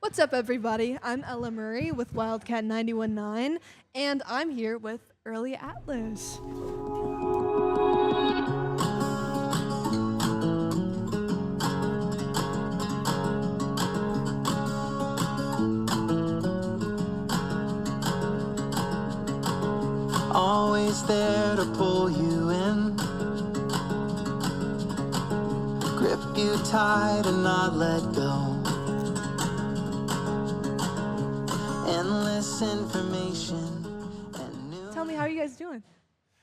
What's up, everybody? I'm Ella Murray with Wildcat 91.9, and I'm here with Early Atlas. Always there to pull you in, grip you tight and not let go. Endless information and new. Tell me, how are you guys doing?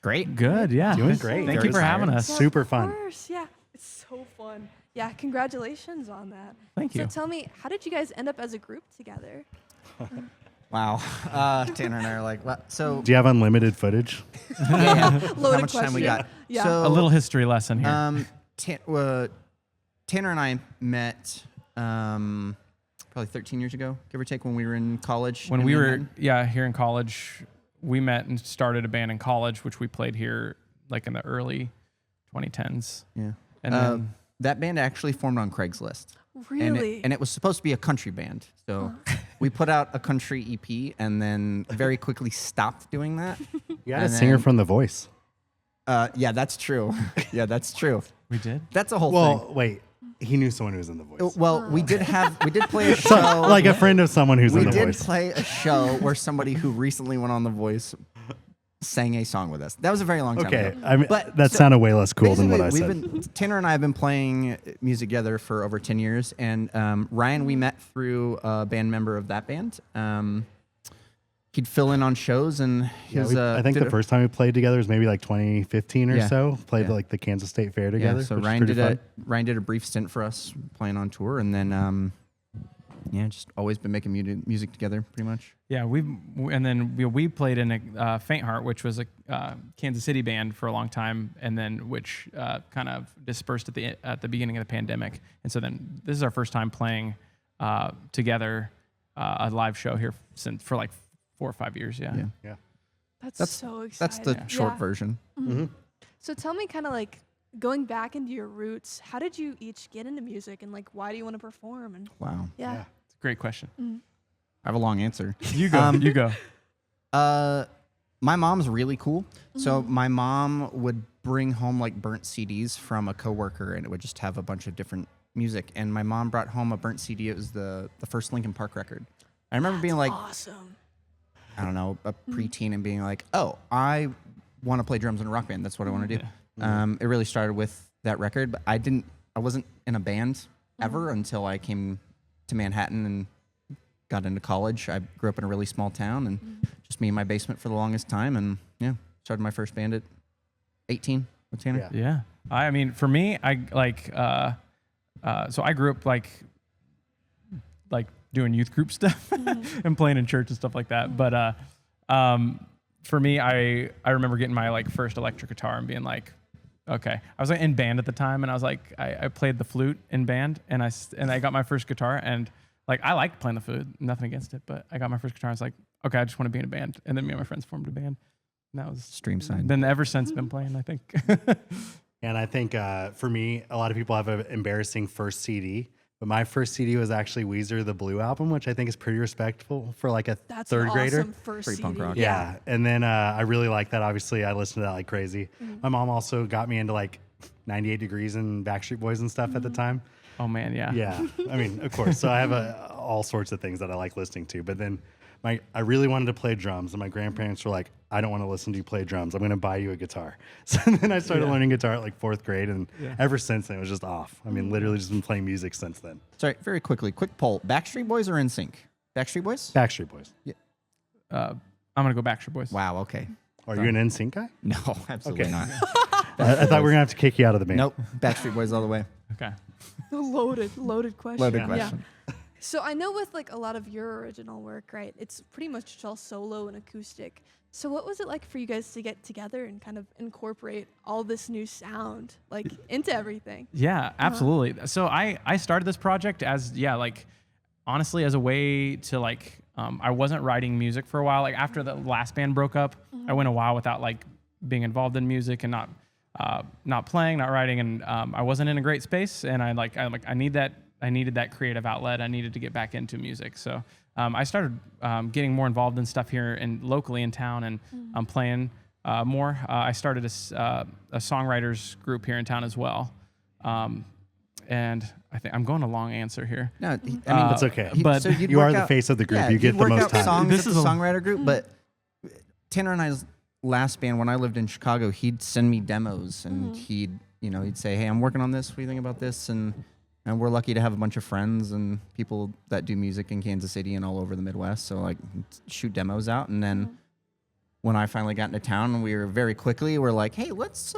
Great. Good, yeah. Doing great. Thank Very you for having tired. us. Yeah, Super of fun. course, yeah. It's so fun. Yeah, congratulations on that. Thank you. So tell me, how did you guys end up as a group together? Wow. Tanner and I are like, what? So, Do you have unlimited footage? Loaded how much question. time we got? Yeah. So, A little history lesson here. Tanner and I met probably 13 years ago, give or take, when we were in college. When in we were, Manhattan. here in college, we met and started a band in college, which we played here like in the early 2010s. Yeah. And then, That band actually formed on Craigslist. Really? And it was supposed to be a country band. So we put out a country EP and then very quickly stopped doing that. You had a And singer then- from The Voice. Yeah, that's true. Yeah, that's true. we did. That's a whole Well, thing. wait. He knew someone who was in The Voice. Well, we did play a So, show. like a friend of someone who's we in The did Voice. play a show where somebody who recently went on The Voice sang a song with us. That was a very long time Okay. ago. I mean, But that so sounded way less cool than what I Basically, said. Tanner and I have been playing music together for over 10 years, and Ryan we met through a band member of that band. He'd fill in on shows, and he Yeah, was. I think did the a- first time we played together was maybe like 2015 or Yeah. so. Played Yeah. like the Kansas State Fair Yeah, together. so which is Ryan pretty did fun. Ryan did a brief stint for us playing on tour, and then just always been making music together, pretty much. Yeah, we played in a Faint Heart, which was a Kansas City band for a long time, and then which kind of dispersed at the beginning of the pandemic. And so then this is our first time playing together a live show here for like 4 or 5 years. Yeah. Yeah. That's so exciting. That's the short Yeah. version. So tell me, kind of like going back into your roots, how did you each get into music, and like why do you want to perform? And Wow, yeah. It's a great question. I have a long answer. You go. You go. My mom's really cool. So my mom would bring home like burnt CDs from a coworker, and it would just have a bunch of different music. And my mom brought home a burnt CD. It was the first Linkin Park record. I remember being like, Awesome. I don't know, a preteen, and being like, oh, I want to play drums in a rock band. That's what I want to do. It really started with that record, but I wasn't in a band ever until I came to Manhattan and got into college. I grew up in a really small town, and just me in my basement for the longest time, and yeah, started my first band at 18 with Tanner. Yeah. Yeah. I mean, for me, I like, so I grew up like doing youth group stuff and playing in church and stuff like that. But for me, I remember getting my like first electric guitar and being like, okay, I was like in band at the time, and I was like, I played the flute in band, and I got my first guitar, and like I liked playing the flute, nothing against it, but I got my first guitar. I was like, okay, I just want to be in a band, and then me and my friends formed a band. And that was Streamside. Then ever since been playing, I think. And I think for me, a lot of people have an embarrassing first CD. But my first CD was actually Weezer, the Blue album, which I think is pretty respectful for like a That's third an grader. awesome first Pretty punk CD. rock. Yeah. And then I really like that. Obviously, I listened to that like crazy. My mom also got me into like 98 Degrees and Backstreet Boys and stuff at the time. Oh man, yeah. Yeah. I mean, of course. So I have all sorts of things that I like listening to. But then I really wanted to play drums, and my grandparents were like, I don't want to listen to you play drums. I'm going to buy you a guitar. So then I started learning guitar at like 4th grade, and ever since then, it was just off. I mean, literally just been playing music since then. Sorry, very quickly, quick poll. Backstreet Boys or NSYNC? Backstreet Boys? Backstreet Boys. I'm gonna go Backstreet Boys. Wow, okay. Are you an NSYNC guy? No, absolutely Okay. not. I thought we were going to have to kick you out of the band. Nope, Backstreet Boys all the way. Okay. Loaded question. Loaded Yeah. question. So I know with like a lot of your original work, right? It's pretty much just all solo and acoustic. So what was it like for you guys to get together and kind of incorporate all this new sound like into everything? Yeah, absolutely. So I started this project as honestly as a way to like I wasn't writing music for a while. Like after the last band broke up, I went a while without like being involved in music and not playing, not writing, and I wasn't in a great space. And I need that I needed that creative outlet. I needed to get back into music. So I started getting more involved in stuff here and locally in town, and I'm playing more. I started a songwriters group here in town as well. And I think I'm going a long answer here. No, I mean That's okay. but so you'd you work are the out- face of the group. yeah, You get you'd the work most out time. songs This at is the a- songwriter group, but Tanner and I's last band, when I lived in Chicago, he'd send me demos, and he'd say, "Hey, I'm working on this. What do you think about this?" And we're lucky to have a bunch of friends and people that do music in Kansas City and all over the Midwest. So like, shoot demos out, and then when I finally got into town, we're like, "Hey, let's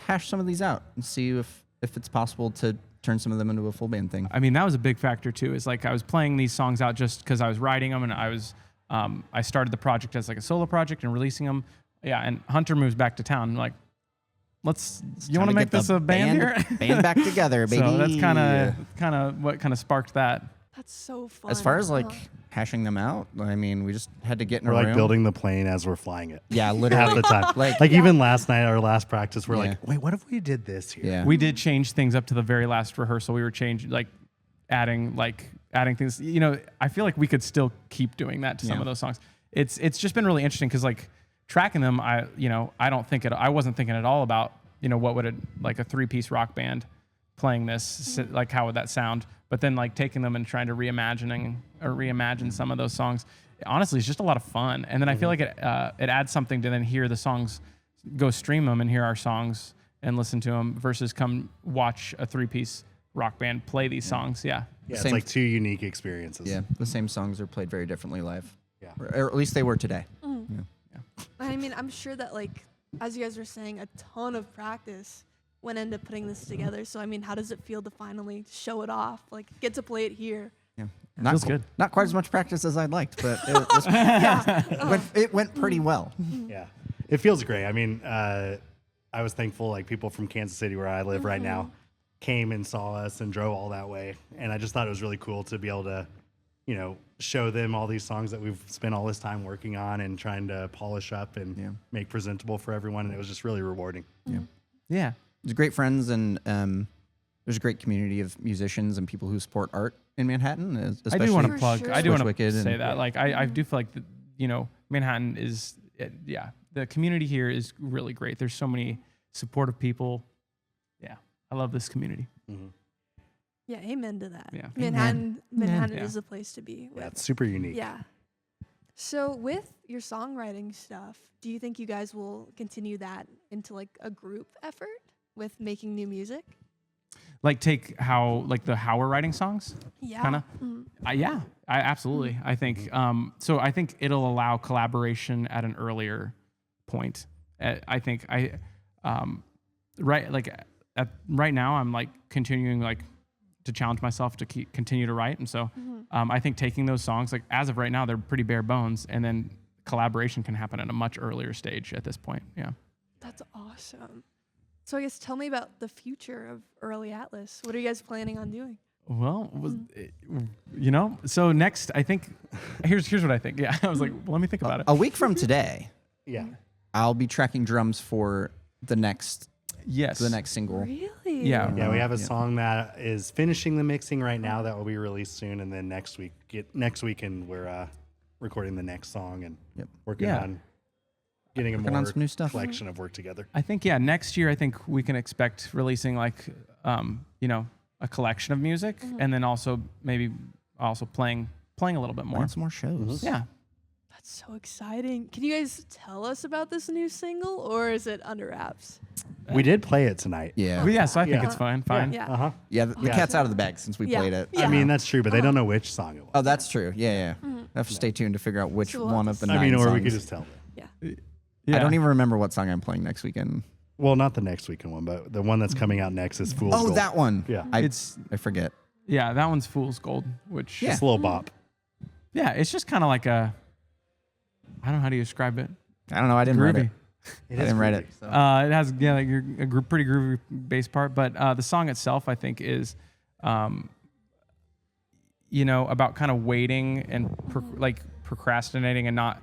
hash some of these out and see if it's possible to turn some of them into a full band thing." I mean, that was a big factor too. Is like I was playing these songs out just because I was writing them, and I started the project as like a solo project and releasing them. Yeah, and Hunter moves back to town. I'm like, you want to make this a band here? Band back together, baby. So that's kind of what kind of sparked that. That's so fun. As far as like hashing them out, I mean, we just had to get in We're a like room. building the plane as we're flying it. Yeah, Half literally. the time. Like- like even last night, our last practice, we're Yeah. like, wait, what if we did this here? Yeah. We did change things up to the very last rehearsal. We were adding things. You know, I feel like we could still keep doing that to some Yeah. of those songs. It's just been really interesting because like tracking them, I wasn't thinking at all about what would like a 3-piece rock band playing this, like how would that sound? But then like taking them and trying to reimagine some of those songs, honestly, it's just a lot of fun. And then I feel like it adds something to then hear the songs, go stream them and hear our songs and listen to them versus come watch a 3-piece rock band play these songs. Yeah. Yeah, it's Same- like two unique experiences. Yeah, the same songs are played very differently live. Yeah. Or at least they were today. I mean, I'm sure that like, as you guys were saying, a ton of practice went into putting this together. So I mean, how does it feel to finally show it off? Like, get to play it here. Yeah. Feels good. Not quite as much practice as I'd liked, but it went pretty well. Yeah. It feels great. I mean, I was thankful like people from Kansas City where I live right now came and saw us and drove all that way. And I just thought it was really cool to be able to, show them all these songs that we've spent all this time working on and trying to polish up and make presentable for everyone. And it was just really rewarding. Yeah. There's great friends, and there's a great community of musicians and people who support art in Manhattan. I Especially do want to For plug. sure. I do want to Wicked say and- that. Like, I do feel like Manhattan is, the community here is really great. There's so many supportive people. Yeah, I love this community. Yeah, amen to that. Yeah. Manhattan Yeah. is the place to be. Yeah, with. it's super unique. Yeah. So with your songwriting stuff, do you think you guys will continue that into like a group effort with making new music? Like take how we're writing songs. Yeah. Kinda? Yeah, I absolutely. I think so. I think it'll allow collaboration at an earlier point. I think right now I'm like continuing like to challenge myself to continue to write, and so I think taking those songs like as of right now they're pretty bare bones, and then collaboration can happen at a much earlier stage at this point. Yeah. That's awesome. So I guess tell me about the future of Early Atlas. What are you guys planning on doing? Well, so next I think here's what I think. Yeah, I was like, well, let me think about it. A week from today, Yeah. I'll be tracking drums for the next Yes. single. Really? Yeah. Yeah, we have a song that is finishing the mixing right now that will be released soon, and then next weekend we're recording the next song and working Yeah. on getting a Working more on some new stuff. collection of work together. I think next year I think we can expect releasing like a collection of music, and then also maybe playing a little bit more. Playing some more shows. Yeah. That's so exciting. Can you guys tell us about this new single, or is it under wraps? We did play it tonight. Yeah. Well, yeah, so I think Yeah. it's fine. Yeah. Uh huh. Yeah, the Yeah. cat's out of the bag since we Yeah. played it. Yeah. I mean, that's true, but they don't know which song it was. Oh, that's true. Yeah. I have to stay tuned to figure out which So we'll one have of the to nine I mean, or songs. we could just tell them. Yeah. I don't even remember what song I'm playing next weekend. Well, not the next weekend one, but the one that's coming out next is Fool's Oh, Gold. that one. Yeah. I It's forget. that one's Fool's Gold, which Yeah. It's a little bop. yeah, it's just kind of like I don't know how do you describe it. I don't know. I didn't write Groovy. it. I didn't write it. So. It has like a pretty groovy bass part, but the song itself I think is, about kind of waiting and procrastinating and not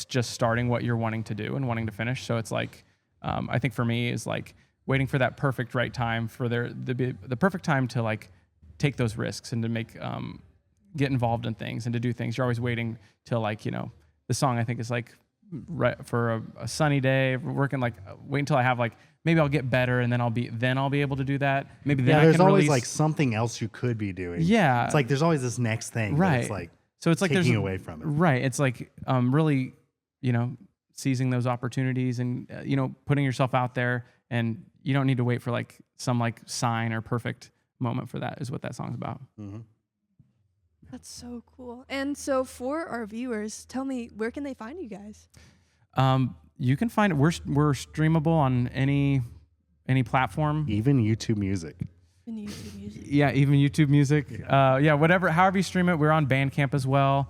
just starting what you're wanting to do and wanting to finish. So it's like I think for me is like waiting for that perfect right time for the perfect time to like take those risks and to make get involved in things and to do things. You're always waiting till like, you know, the song I think is like right for a sunny day, working like wait until I have like maybe I'll get better and then I'll be able to do that. Maybe then I there's can always release like something else you could be doing. Yeah. It's like there's always this next thing. Right. That it's like so it's like taking there's away from it. Right. It's like really, you know, seizing those opportunities and you know, putting yourself out there, and you don't need to wait for like some like sign or perfect moment for that is what that song's about. Mm-hmm. That's so cool. And so for our viewers, tell me, where can they find you guys? You can find it. We're streamable on any platform. Even YouTube Music. In YouTube Music. Yeah, even YouTube Music. Yeah, whatever, however you stream it. We're on Bandcamp as well.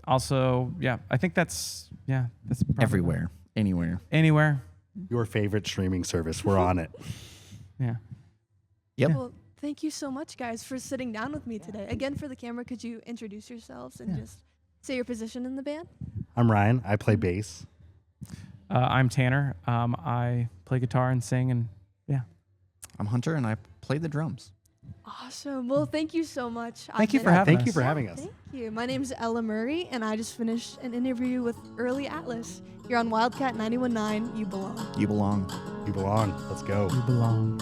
Also, yeah, I think that's probably Everywhere, anywhere. anywhere. Your favorite streaming service. We're on it. Yeah. Yep. Well, thank you so much, guys, for sitting down with me today. Again, for the camera, could you introduce yourselves and just say your position in the band? I'm Ryan. I play bass. I'm Tanner. I play guitar and sing, and yeah. I'm Hunter, and I play the drums. Awesome. Well, thank you so much. Thank you for having Thank you us. for having us. Thank you. My name's Ella Murray, and I just finished an interview with Early Atlas. You're on Wildcat 91.9. You belong. You belong. You belong. Let's go. You belong.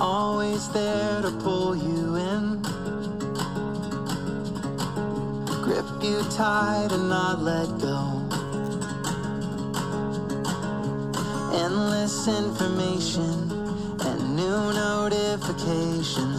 Always there to pull you in, grip you tight and not let go. Endless information and new notifications.